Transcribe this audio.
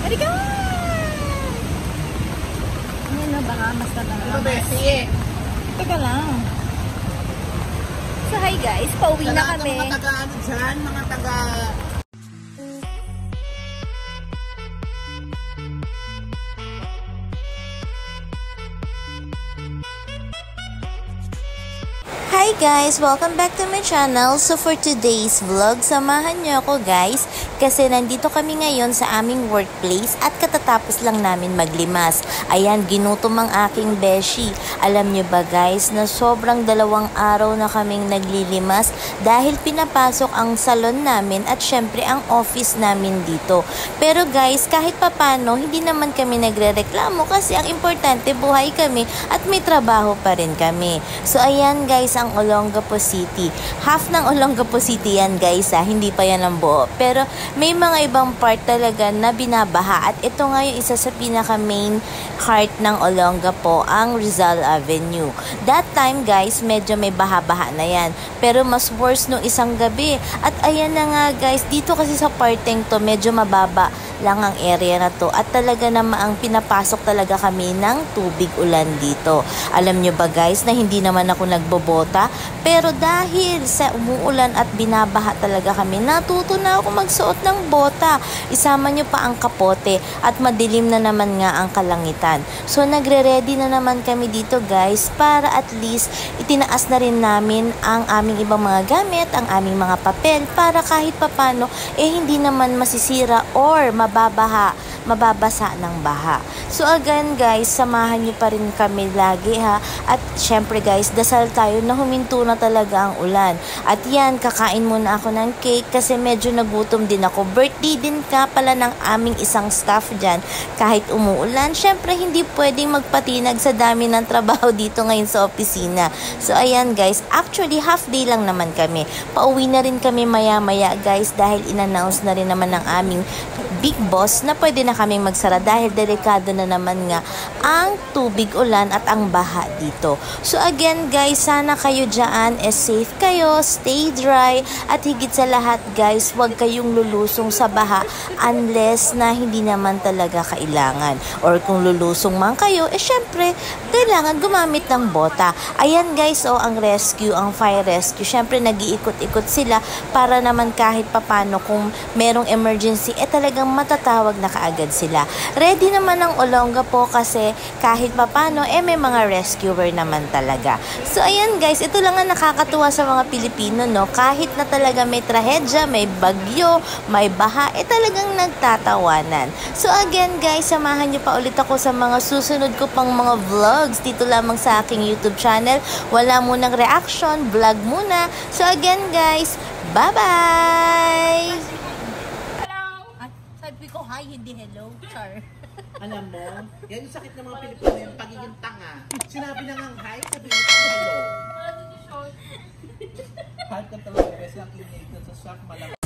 Halika! Ayan na, baka mas natangamas. Ano, Bessie? Teka lang. So, hi guys. Pauwi na kami. Mga taga-ano dyan, mga taga... Hi guys! Welcome back to my channel. So for today's vlog, samahan niyo ako guys kasi nandito kami ngayon sa aming workplace at katatapos lang namin maglimas. Ayan, ginutom ang aking beshi. Alam niyo ba guys na sobrang 2 araw na kaming naglilimas dahil pinapasok ang salon namin at syempre ang office namin dito. Pero guys, kahit papano, hindi naman kami nagre-reklamo kasi ang importante buhay kami at may trabaho pa rin kami. So ayan guys, ang Olongapo City. Half ng Olongapo City yan guys hindi pa yan ang buo. Pero may mga ibang part talaga na binabaha at ito nga yung isa sa pinaka main heart ng Olongapo, ang Rizal Avenue. That time guys, medyo may baha-baha na yan. Pero mas worse nung isang gabi. At ayan na nga guys, dito kasi sa parteng to, medyo mababa lang ang area na to at talaga naman ang pinapasok talaga kami ng tubig ulan dito. Alam nyo ba guys na hindi naman ako nagbobota, pero dahil sa umuulan at binabaha talaga kami, natuto na ako magsuot ng bota. Isama nyo pa ang kapote at madilim na naman nga ang kalangitan. So nagre-ready na naman kami dito guys para at least itinaas na rin namin ang aming ibang mga gamit, ang aming mga papel para kahit papano hindi naman masisira or mababasa ng baha. So again guys, samahan nyo pa rin kami lagi at syempre guys, dasal tayo na huminto na talaga ang ulan. At yan, kakain muna ako ng cake kasi medyo nagutom din ako. Birthday din ka pala ng aming isang staff dyan. Kahit umuulan, syempre hindi pwedeng magpatinag sa dami ng trabaho dito ngayon sa opisina. So ayan guys, actually half day lang naman kami. Pauwi na rin kami maya-maya guys dahil in-announce na rin naman ng aming big boss na pwede na kaming magsara dahil delikado na naman nga ang tubig ulan at ang baha dito. So again guys, sana kayo dyan safe kayo, stay dry at higit sa lahat guys, huwag kayong lulusong sa baha unless na hindi naman talaga kailangan. Or kung lulusong man kayo, syempre kailangan gumamit ng bota. Ayan guys, ang rescue, ang fire rescue, syempre nag-iikot-ikot sila para naman kahit papano kung merong emergency, talagang matatawag na kaagad sila. Ready naman ang Olongapo kasi kahit papano, may mga rescuer naman talaga. So ayan guys, ito lang ang nakakatuwa sa mga Pilipino, no? Kahit na talaga may trahedya, may bagyo, may baha, talagang nagtatawanan. So again guys, samahan niyo pa ulit ako sa mga susunod ko pang mga vlogs dito lamang sa aking YouTube channel. Wala munang reaction, vlog muna. So again guys, bye-bye! Sabi ko, hi, hindi hello, char. Alam mo, yan yung sakit ng mga Pilipino, yung pagiging tanga. Sinabi na nga hi, sabi mo hello. Heart ka talaga, kasi ang inate sa shock, malamang.